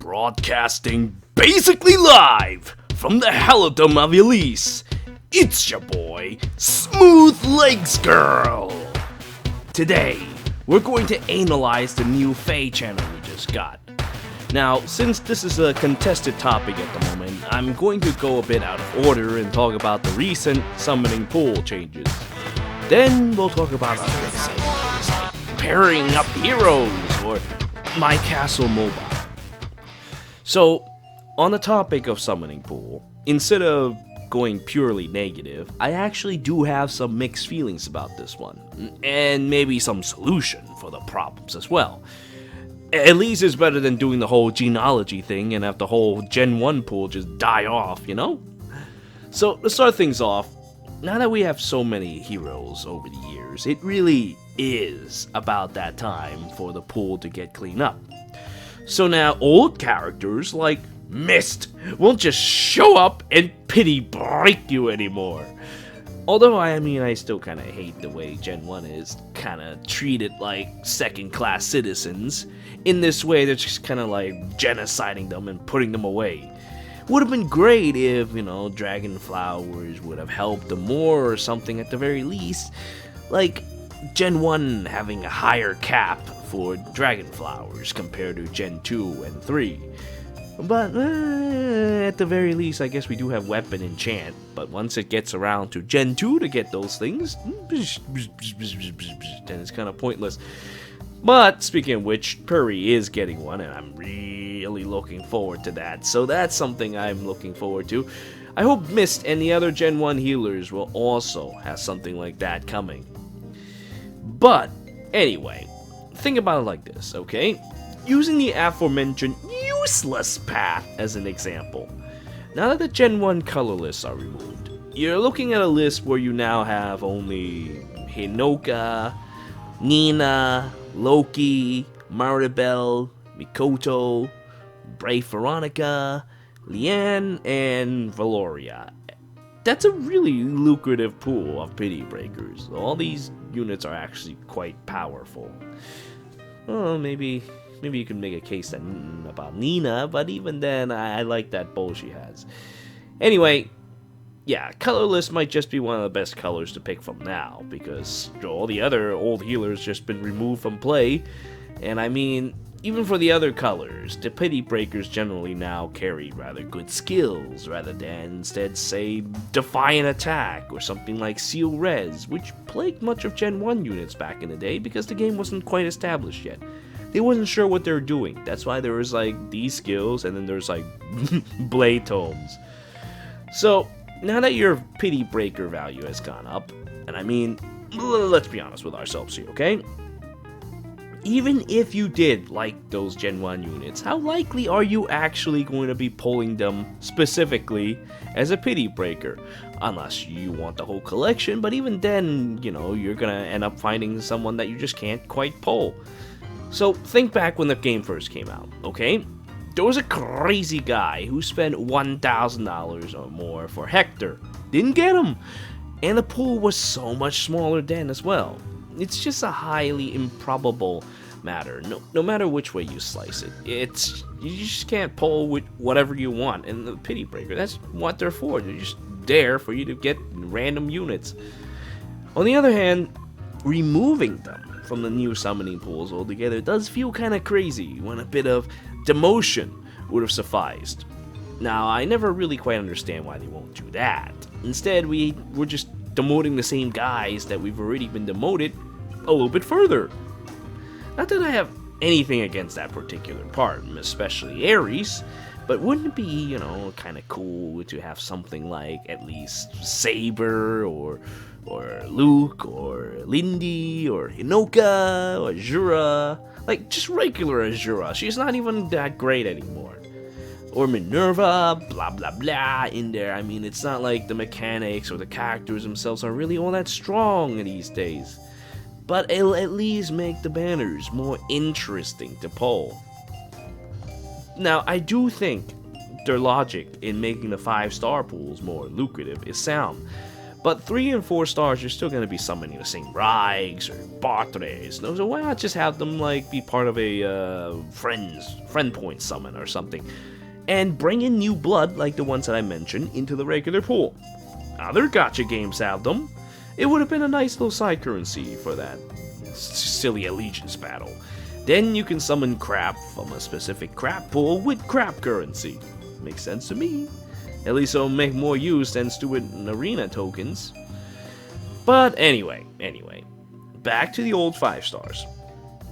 Broadcasting basically live from the Helidom of Elise, it's your boy, Smooth Legs Girl. Today, we're going to analyze the new FEH channel we just got. Now, since this is a contested topic at the moment, I'm going to go a bit out of order and talk about the recent summoning pool changes. Then we'll talk about other things like pairing up heroes or My Castle Mobile. So, on the topic of summoning pool, instead of going purely negative, I actually do have some mixed feelings about this one, and maybe some solution for the problems as well. At least it's better than doing the whole genealogy thing and have the whole Gen 1 pool just die off, you know? So, to start things off, now that we have so many heroes over the years, it really is about that time for the pool to get cleaned up. So now old characters like Mist won't just show up and pity break you anymore. Although, I still kind of hate the way Gen 1 is kind of treated like second-class citizens. In this way, they're just kind of like genociding them and putting them away. Would have been great if, Dragon Flowers would have helped them more or something at the very least. Like Gen 1 having a higher cap for Dragon Flowers compared to Gen 2 and 3. But at the very least, I guess we do have Weapon and Chant. But once it gets around to Gen 2 to get those things, then it's kind of pointless. But speaking of which, Purry is getting one, and I'm really looking forward to that. So that's something I'm looking forward to. I hope Mist and the other Gen 1 healers will also have something like that coming. But anyway, think about it like this, okay? Using the aforementioned useless path as an example. Now that the Gen 1 color lists are removed, you're looking at a list where you now have only Hinoka, Nina, Loki, Maribel, Mikoto, Brave Veronica, Xian, and Valoria. That's a really lucrative pool of pity breakers. All these units are actually quite powerful. Oh, maybe you can make a case about Nina, but even then, I like that bow she has. Anyway, yeah, colorless might just be one of the best colors to pick from now, because all the other old healers just been removed from play, and even for the other colors, the pity breakers generally now carry rather good skills, rather than instead say Defiant Attack or something like Seal Res, which plagued much of Gen 1 units back in the day because the game wasn't quite established yet. They wasn't sure what they were doing. That's why there was these skills, and then there's Blade Tomes. So, now that your pity breaker value has gone up, and let's be honest with ourselves here, okay? Even if you did like those Gen 1 units, how likely are you actually going to be pulling them specifically as a pity breaker? Unless you want the whole collection, but even then, you're gonna end up finding someone that you just can't quite pull. So think back when the game first came out, okay? There was a crazy guy who spent $1,000 or more for Hector. Didn't get him. And the pool was so much smaller then as well. It's just a highly improbable matter. No matter which way you slice it. You just can't pull with whatever you want. And the pity breaker, that's what they're for. They're just there for you to get random units. On the other hand, removing them from the new summoning pools altogether does feel kind of crazy when a bit of demotion would have sufficed. Now, I never really quite understand why they won't do that. Instead, we're just demoting the same guys that we've already been demoted a little bit further. Not that I have anything against that particular part, especially Ares, but wouldn't it be, kind of cool to have something like at least Saber or Luke or Lindy or Hinoka or Azura, just regular Azura. She's not even that great anymore. Or Minerva, blah blah blah in there. It's not like the mechanics or the characters themselves are really all that strong these days. But it'll at least make the banners more interesting to pull. Now, I do think their logic in making the 5-star pools more lucrative is sound. But 3 and 4 stars, you're still going to be summoning the same Raigs or Bartres. So why not just have them like be part of a friend point summon or something, and bring in new blood like the ones that I mentioned into the regular pool. Other gacha games have them. It would have been a nice little side currency for that silly allegiance battle. Then you can summon crap from a specific crap pool with crap currency. Makes sense to me. At least it'll make more use than stupid arena tokens. But anyway, back to the old 5 stars.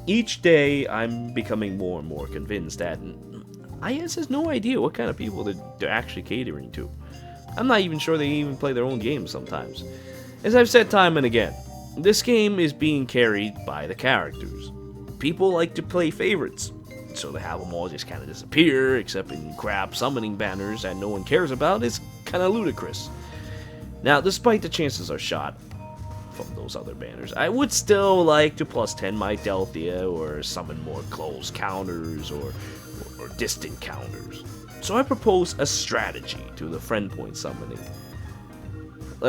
Each day I'm becoming more and more convinced that IS has no idea what kind of people they're actually catering to. I'm not even sure they even play their own games sometimes. As I've said time and again, this game is being carried by the characters. People like to play favorites, so to have them all just kind of disappear, except in crap summoning banners that no one cares about, is kind of ludicrous. Now, despite the chances are shot from those other banners, I would still like to plus 10 my Delthea or summon more close counters or distant counters. So I propose a strategy to the friend point summoning.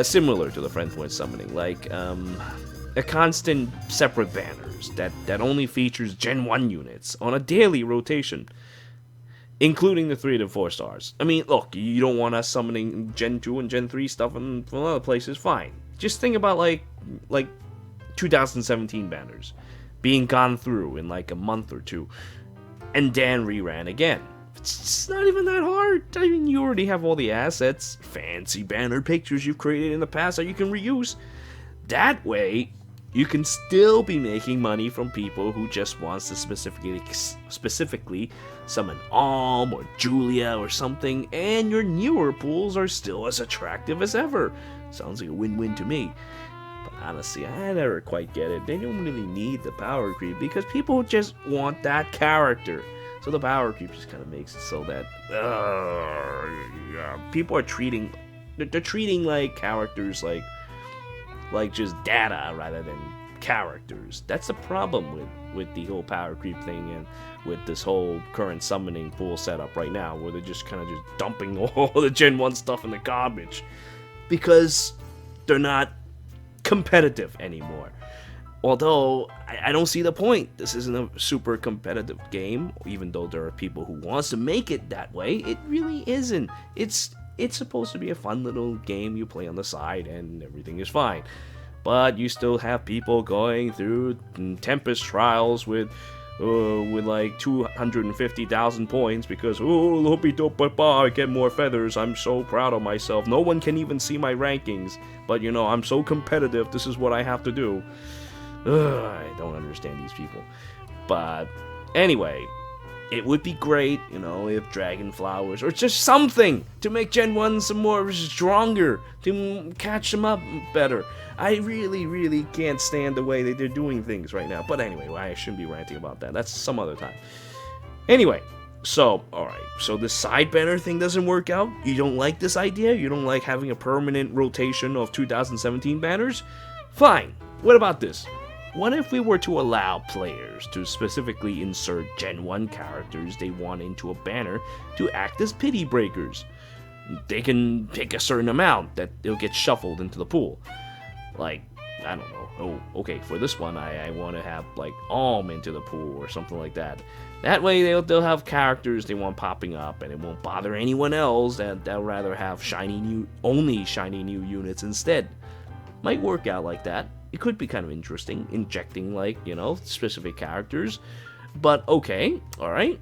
Similar to the friend point summoning, like a constant separate banners that only features Gen 1 units on a daily rotation, including the 3 to 4 stars. I mean, look, you don't want us summoning Gen 2 and Gen 3 stuff from other places, fine. Just think about like 2017 banners being gone through in like a month or two, and then reran again. It's not even that hard. I mean, you already have all the assets, fancy banner pictures you've created in the past that you can reuse. That way, you can still be making money from people who just wants to specifically summon Alm or Julia or something, and your newer pools are still as attractive as ever. Sounds like a win-win to me. But honestly, I never quite get it. They don't really need the power creep because people just want that character. So the power creep just kind of makes it so that people are treating like characters like just data rather than characters. That's the problem with the whole power creep thing and with this whole current summoning pool setup right now, where they're just kind of just dumping all the Gen 1 stuff in the garbage because they're not competitive anymore. Although, I don't see the point. This isn't a super competitive game, even though there are people who wants to make it that way. It really isn't. It's supposed to be a fun little game you play on the side and everything is fine. But you still have people going through Tempest trials with like 250,000 points because, I get more feathers, I'm so proud of myself. No one can even see my rankings, but I'm so competitive, this is what I have to do. I don't understand these people. But anyway, it would be great, if Dragon Flowers or just something to make Gen 1 some more stronger, to catch them up better. I really, really can't stand the way that they're doing things right now. But anyway, I shouldn't be ranting about that. That's some other time. Anyway, so, alright. So the side banner thing doesn't work out? You don't like this idea? You don't like having a permanent rotation of 2017 banners? Fine. What about this? What if we were to allow players to specifically insert Gen 1 characters they want into a banner to act as pity breakers? They can pick a certain amount that they'll get shuffled into the pool. Like, I don't know. Oh, okay, for this one, I want to have, like, Alm into the pool or something like that. That way, they'll have characters they want popping up, and it won't bother anyone else that they'll rather have only shiny new units instead. Might work out like that. It could be kind of interesting, injecting, like, specific characters. But, okay, alright.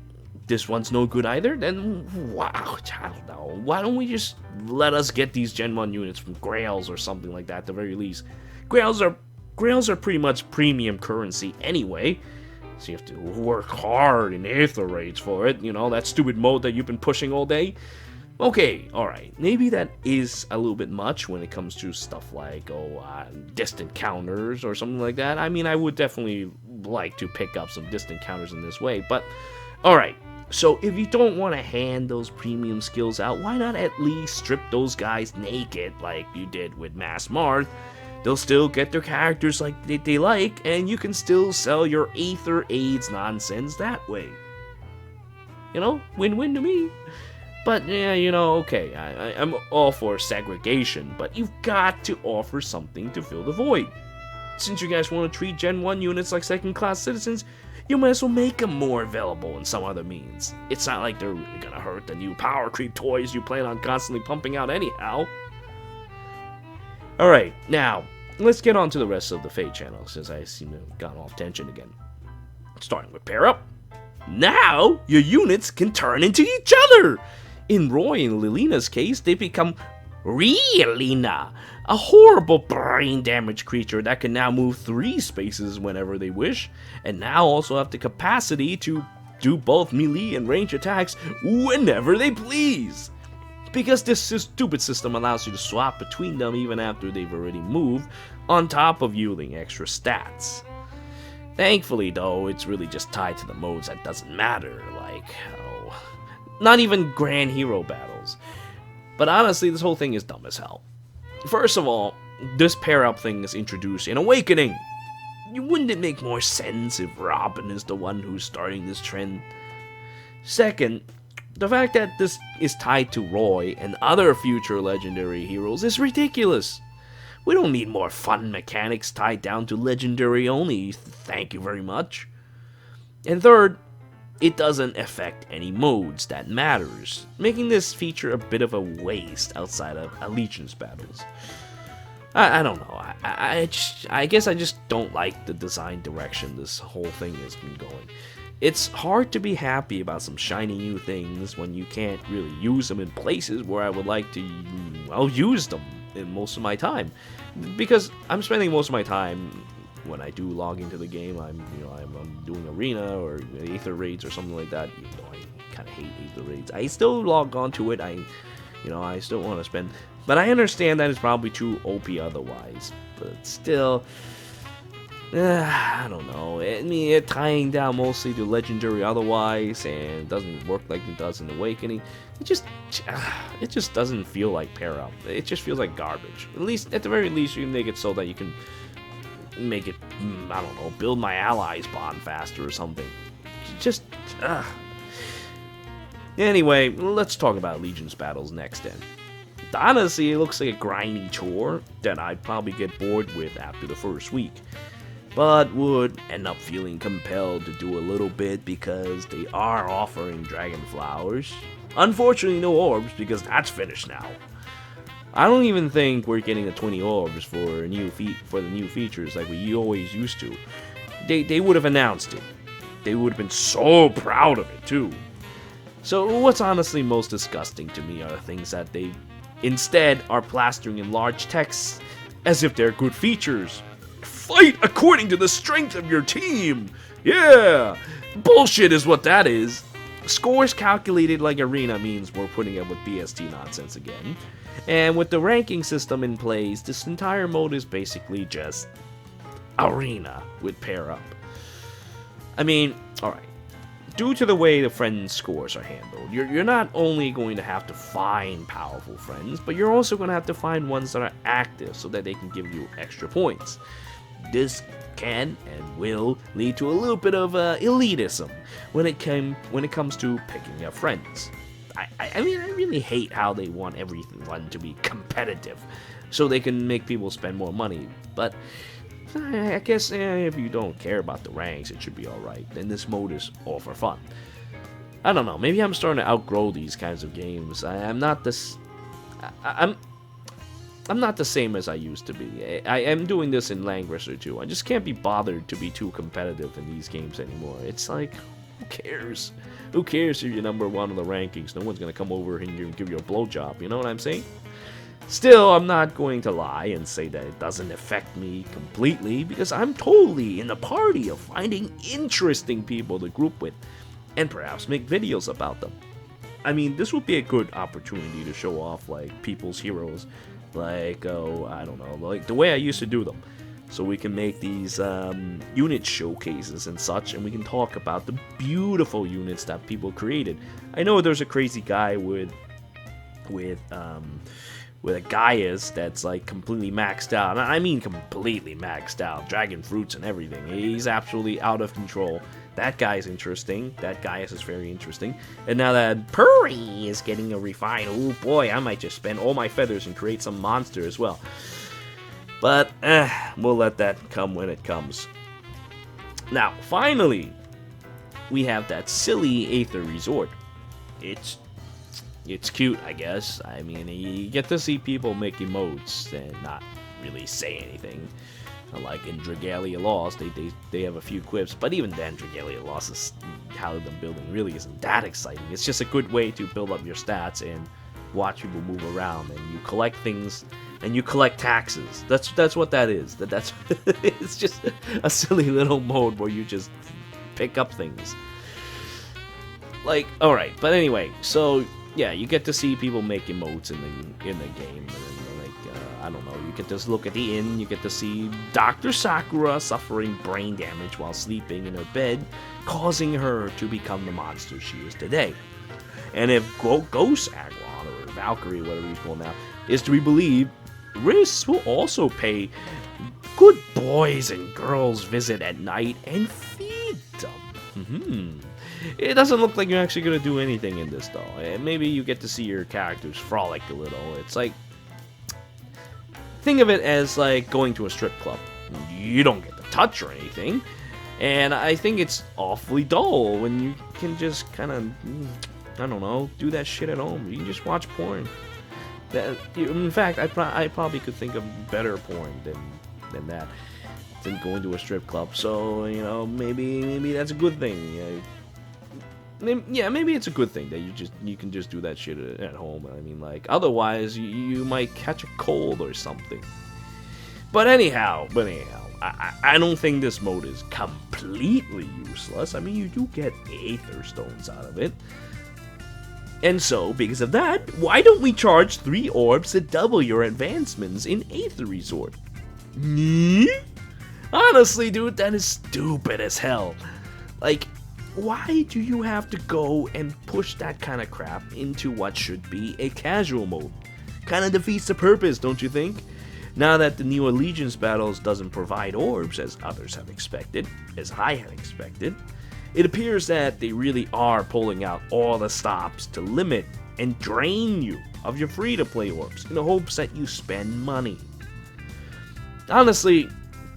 This one's no good either, then, wow, I don't know. Why don't we just let us get these Gen 1 units from Grails or something like that, at the very least. Grails are pretty much premium currency anyway, so you have to work hard in Aether raids for it, that stupid mode that you've been pushing all day. Okay, alright, maybe that is a little bit much when it comes to stuff like, distant counters or something like that. I mean, I would definitely like to pick up some distant counters in this way, but, alright. So if you don't want to hand those premium skills out, why not at least strip those guys naked like you did with Mass Marth? They'll still get their characters like they like, and you can still sell your Aether AIDS nonsense that way. Win-win to me. But, yeah, you know, okay, I'm all for segregation, but you've got to offer something to fill the void. Since you guys want to treat Gen 1 units like second-class citizens, you might as well make them more available in some other means. It's not like they're really gonna hurt the new power creep toys you plan on constantly pumping out anyhow. Alright, now, let's get on to the rest of the Fate channel, since I seem to have gone off tension again. Starting with Pair Up. Now, your units can turn into each other! In Roy and Lilina's case, they become Realina, a horrible brain damage creature that can now move 3 spaces whenever they wish, and now also have the capacity to do both melee and range attacks whenever they please. Because this stupid system allows you to swap between them even after they've already moved, on top of yielding extra stats. Thankfully though, it's really just tied to the modes that doesn't matter, like, not even Grand Hero battles. But honestly, this whole thing is dumb as hell. First of all, this pair-up thing is introduced in Awakening. Wouldn't it make more sense if Robin is the one who's starting this trend? Second, the fact that this is tied to Roy and other future legendary heroes is ridiculous. We don't need more fun mechanics tied down to legendary only, thank you very much. And third, it doesn't affect any modes that matters, making this feature a bit of a waste outside of allegiance battles. I don't know, I guess I just don't like the design direction this whole thing has been going. It's hard to be happy about some shiny new things when you can't really use them in places where I would like to, I'll use them in most of my time. Because I'm spending most of my time, when I do log into the game, I'm doing arena or aether raids or something like that. Even though I kind of hate aether raids, I still log on to it. I still want to spend, but I understand that it's probably too OP otherwise. But still, I don't know. I mean, it's tying down mostly to legendary otherwise, and doesn't work like it does in Awakening. It just doesn't feel like pair up. It just feels like garbage. At the very least, you can make it so that you can make it, I don't know, build my allies bond faster or something. Just, Anyway, let's talk about Allegiance battles next then. Honestly, it looks like a grindy chore that I'd probably get bored with after the first week, but would end up feeling compelled to do a little bit because they are offering dragon flowers. Unfortunately, no orbs because that's finished now. I don't even think we're getting the 20 orbs for the new features like we always used to. They would have announced it. They would have been so proud of it too. So what's honestly most disgusting to me are the things that they instead are plastering in large text as if they're good features. Fight according to the strength of your team. Yeah, bullshit is what that is. Scores calculated like arena means we're putting up with BST nonsense again. And with the ranking system in place, this entire mode is basically just arena with pair up. I mean, alright. Due to the way the friend scores are handled, you're not only going to have to find powerful friends, but you're also going to have to find ones that are active so that they can give you extra points. This can and will lead to a little bit of elitism when it comes to picking up friends. I mean, I really hate how they want everyone to be competitive so they can make people spend more money, but I guess if you don't care about the ranks, it should be alright. Then this mode is all for fun. I don't know, maybe I'm starting to outgrow these kinds of games. I'm not the same as I used to be. I am doing this in Langrisser too. I just can't be bothered to be too competitive in these games anymore. It's like, who cares? Who cares if you're number 1 on the rankings? No one's gonna come over and give you a blowjob, you know what I'm saying? Still, I'm not going to lie and say that it doesn't affect me completely, because I'm totally in the party of finding interesting people to group with, and perhaps make videos about them. I mean, this would be a good opportunity to show off, like, people's heroes, like, I don't know, like the way I used to do them. So we can make these unit showcases and such, and we can talk about the beautiful units that people created. I know there's a crazy guy with with a Gaius that's like completely maxed out. I mean completely maxed out. Dragon fruits and everything. He's absolutely out of control. That guy's interesting. That Gaius is very interesting. And now that Purry is getting a refine, oh boy, I might just spend all my feathers and create some monster as well. But, we'll let that come when it comes. Now, finally, we have that silly Aether Resort. It's cute, I guess. I mean, you get to see people make emotes and not really say anything. Like in Dragalia Lost, they have a few quips, but even then, Dragalia Lost, how the building really isn't that exciting. It's just a good way to build up your stats and watch people move around, and you collect things, and you collect taxes. That's what that is. That's it's just a silly little mode where you just pick up things. Like, all right, but anyway, so yeah, you get to see people make emotes in the game, and then, like, I don't know, you get to look at the inn, you get to see Dr. Sakura suffering brain damage while sleeping in her bed, causing her to become the monster she is today. And if Ghost Aggron, or Valkyrie, whatever you call now, is to be believed, Riss will also pay good boys and girls visit at night and feed them. It doesn't look like you're actually going to do anything in this, though. Maybe you get to see your characters frolic a little. It's like, think of it as like going to a strip club. You don't get to touch or anything. And I think it's awfully dull when you can just kind of, I don't know, do that shit at home. You can just watch porn. In fact, I probably could think of better porn than that, than going to a strip club. So, you know, maybe that's a good thing. Yeah, maybe it's a good thing that you can just do that shit at home. I mean, like, otherwise you might catch a cold or something. But anyhow, I don't think this mode is completely useless. I mean, you do get Aether Stones out of it. And so, because of that, why don't we charge 3 orbs to double your advancements in Aether Resort? Honestly, dude, that is stupid as hell. Like, why do you have to go and push that kind of crap into what should be a casual mode? Kinda defeats the purpose, don't you think? Now that the new Allegiance battles doesn't provide orbs as others have expected, as I had expected, it appears that they really are pulling out all the stops to limit and drain you of your free-to-play orbs in the hopes that you spend money. Honestly,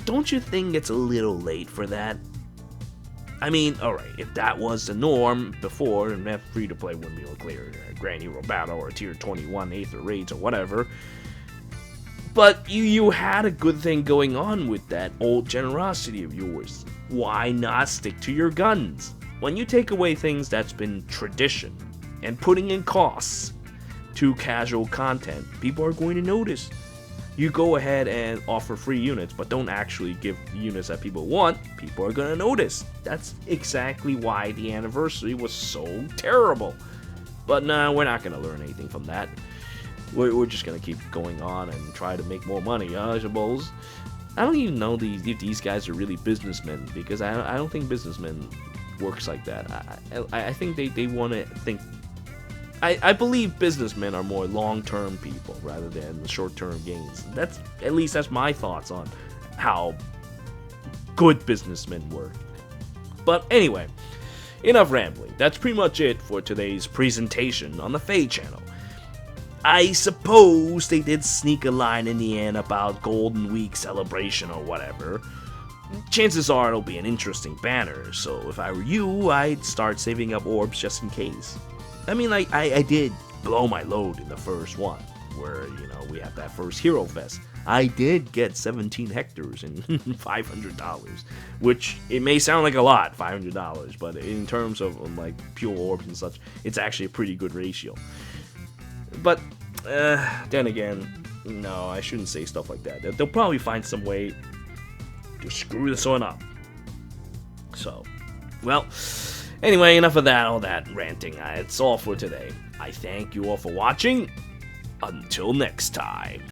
don't you think it's a little late for that? I mean, alright, if that was the norm before, and that free-to-play wouldn't be clear, Grand Hero Battle or Tier 21 Aether Raids or whatever, but you had a good thing going on with that old generosity of yours. Why not stick to your guns? When you take away things that's been tradition and putting in costs to casual content, people are going to notice. You go ahead and offer free units, but don't actually give units that people want, people are going to notice. That's exactly why the anniversary was so terrible. But no, we're not going to learn anything from that. We're just going to keep going on and try to make more money, I suppose. I don't even know if these guys are really businessmen, because I don't think businessmen works like that. I think they want to think... I believe businessmen are more long-term people rather than the short-term gains. At least that's my thoughts on how good businessmen work. But anyway, enough rambling. That's pretty much it for today's presentation on the FEH channel. I suppose they did sneak a line in the end about Golden Week celebration or whatever. Chances are it'll be an interesting banner, so if I were you, I'd start saving up orbs just in case. I mean, like, I did blow my load in the first one, where, you know, we have that first Hero Fest. I did get 17 hectares and $500, which it may sound like a lot, $500, but in terms of, like, pure orbs and such, it's actually a pretty good ratio. But, then again, no, I shouldn't say stuff like that. They'll probably find some way to screw this one up. So, well... Anyway, enough of that, all that ranting. It's all for today. I thank you all for watching. Until next time.